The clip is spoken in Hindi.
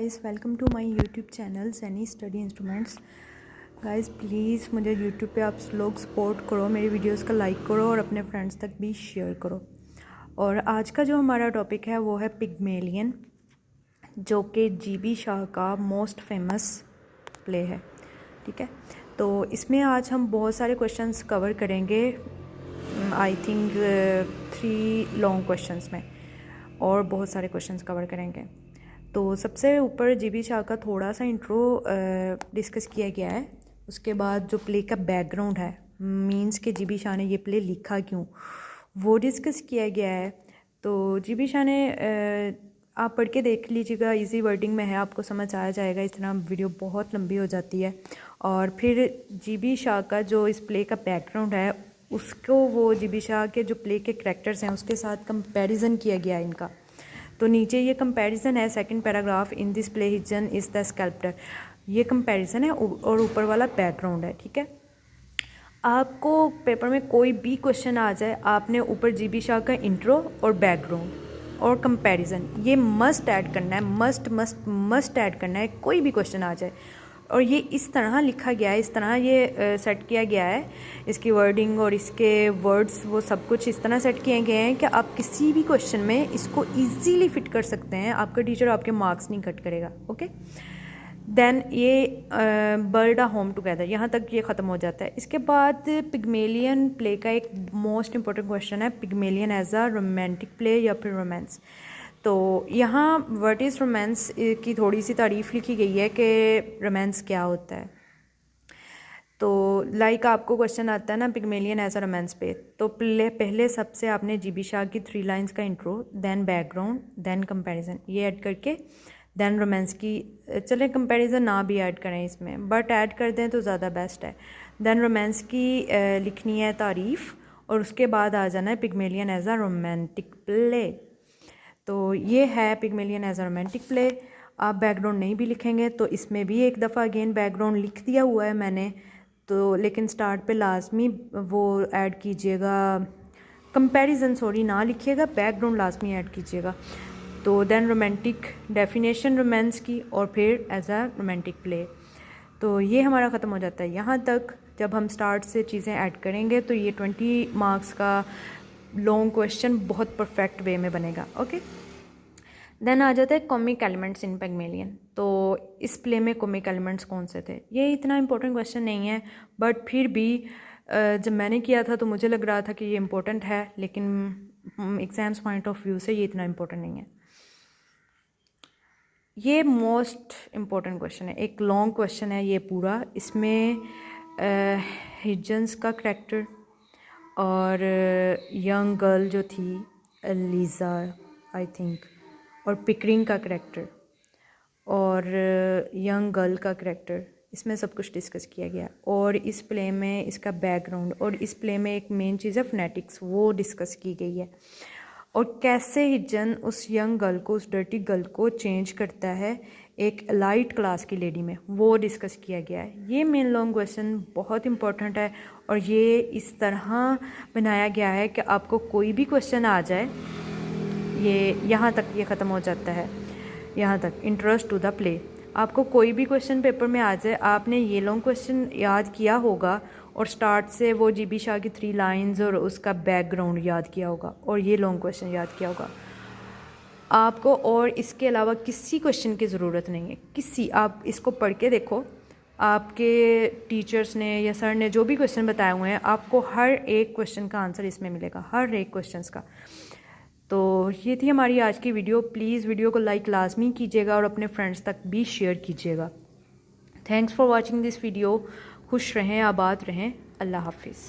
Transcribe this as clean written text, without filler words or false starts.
Guys welcome to my YouTube channel Saini study instruments. Guys please मुझे यूट्यूब पे आप लोग सपोर्ट करो, मेरी वीडियोस का लाइक करो और अपने फ्रेंड्स तक भी शेयर करो। और आज का जो हमारा टॉपिक है वो है पिग्मेलियन, जो कि जीबी शाह का मोस्ट फेमस प्ले है। ठीक है, तो इसमें आज हम बहुत सारे क्वेश्चंस कवर करेंगे, आई थिंक 3 लॉन्ग क्वेश्चंस में, और बहुत सारे क्वेश्चंस कवर करेंगे। तो सबसे ऊपर जीबी शाह का थोड़ा सा इंट्रो डिस्कस किया गया है। उसके बाद जो प्ले का बैकग्राउंड है, मींस के जीबी शाह ने ये प्ले लिखा क्यों, वो डिस्कस किया गया है। तो जीबी शाह ने आप पढ़ के देख लीजिएगा, इजी वर्डिंग में है, आपको समझ आ जाएगा, इस तरह वीडियो बहुत लंबी हो जाती है। और फिर जीबी शाह का जो इस प्ले का बैकग्राउंड है उसको वो जीबी शाह के जो प्ले के करैक्टर्स हैं उसके साथ कंपैरिजन किया गया है इनका। तो नीचे ये कंपैरिजन है, second paragraph, in this play हिजन इज़ द स्कल्प्टर, ये कंपैरिजन है और ऊपर वाला बैकग्राउंड है। ठीक है, आपको पेपर में कोई भी क्वेश्चन आ जाए, आपने ऊपर जीबी शाह का इंट्रो और बैकग्राउंड और कंपैरिजन ये मस्ट ऐड करना है, मस्ट ऐड करना है, कोई भी क्वेश्चन आ जाए। और ये इस तरह लिखा गया है, इस तरह ये सेट किया गया है, इसकी वर्डिंग और इसके वर्ड्स वो सब कुछ इस तरह सेट किए गए हैं कि आप किसी भी क्वेश्चन में इसको इजीली फिट कर सकते हैं, आपका टीचर आपके मार्क्स नहीं कट करेगा। ओके, देन ये बर्ड आ होम टुगेदर, यहाँ तक ये ख़त्म हो जाता है। इसके बाद पिग्मेलियन प्ले का एक मोस्ट इंपॉर्टेंट क्वेश्चन है, Pygmalion as a romantic play या फिर रोमांस। तो यहाँ व्हाट इज़ रोमांस की थोड़ी सी तारीफ़ लिखी गई है कि रोमांस क्या होता है। तो लाइक आपको क्वेश्चन आता है ना, पिग्मेलियन एज अ रोमांस पे, तो पहले सबसे आपने जीबी शाह की 3 लाइन्स का intro, then background, then comparison, ये ऐड करके देन रोमांस की, चले कंपैरिजन ना भी ऐड करें इसमें, बट ऐड कर दें तो ज़्यादा बेस्ट है। देन रोमांस की लिखनी है तारीफ़, और उसके बाद आ जाना है Pygmalion as a romantic play. तो ये है Pygmalion as a romantic play. आप बैकग्राउंड नहीं भी लिखेंगे तो इसमें भी एक दफ़ा अगेन बैकग्राउंड लिख दिया हुआ है मैंने, तो लेकिन स्टार्ट पे लाजमी वो ऐड कीजिएगा, कंपैरिजन सॉरी ना लिखिएगा, बैकग्राउंड लाजमी ऐड कीजिएगा। तो देन रोमांटिक डेफिनेशन रोमांस की, और फिर एज अ रोमांटिक प्ले। तो ये हमारा ख़त्म हो जाता है यहाँ तक। जब हम स्टार्ट से चीज़ें ऐड करेंगे तो ये 20 मार्क्स का लॉन्ग क्वेश्चन बहुत परफेक्ट वे में बनेगा। ओके, देन आ जाता है कॉमिक एलिमेंट्स इन पिग्मेलियन। तो इस प्ले में कॉमिक एलिमेंट्स कौन से थे, ये इतना इंपॉर्टेंट क्वेश्चन नहीं है, बट फिर भी जब मैंने किया था तो मुझे लग रहा था कि ये इंपॉर्टेंट है, लेकिन एग्जाम्स पॉइंट ऑफ व्यू से ये इतना इंपॉर्टेंट नहीं है। ये मोस्ट इम्पॉर्टेंट क्वेश्चन है, एक लॉन्ग क्वेश्चन है ये पूरा। इसमें हिजन्स का करैक्टर और यंग गर्ल जो थी लीज़ा आई थिंक, और पिकरिंग का करैक्टर और यंग गर्ल का करैक्टर, इसमें सब कुछ डिस्कस किया गया। और इस प्ले में इसका बैकग्राउंड, और इस प्ले में एक मेन चीज़ है फोनेटिक्स, वो डिस्कस की गई है। और कैसे हिजन उस यंग गर्ल को, उस डर्टी गर्ल को चेंज करता है एक एलाइट क्लास की लेडी में, वो डिस्कस किया गया है। ये मेन लॉन्ग क्वेश्चन बहुत इंपॉर्टेंट है, और ये इस तरह बनाया गया है कि आपको कोई भी क्वेश्चन आ जाए, ये यहाँ तक ये ख़त्म हो जाता है, यहाँ तक इंट्रोडक्शन टू द प्ले। आपको कोई भी क्वेश्चन पेपर में आ जाए, आपने ये लॉन्ग क्वेश्चन याद किया होगा, और स्टार्ट से वो जीबी शाह की 3 लाइंस और उसका बैकग्राउंड याद किया होगा, और ये लॉन्ग क्वेश्चन याद किया होगा आपको। और इसके अलावा किसी क्वेश्चन की ज़रूरत नहीं है, किसी, आप इसको पढ़ के देखो, आपके टीचर्स ने या सर ने जो भी क्वेश्चन बताए हुए हैं, आपको हर एक क्वेश्चन का आंसर इसमें मिलेगा, हर एक क्वेश्चन का। तो ये थी हमारी आज की वीडियो। प्लीज़ वीडियो को लाइक लाजमी कीजिएगा और अपने फ्रेंड्स तक भी शेयर कीजिएगा। Thanks for watching this video. खुश रहें, आबाद रहें, अल्लाह हाफिज़।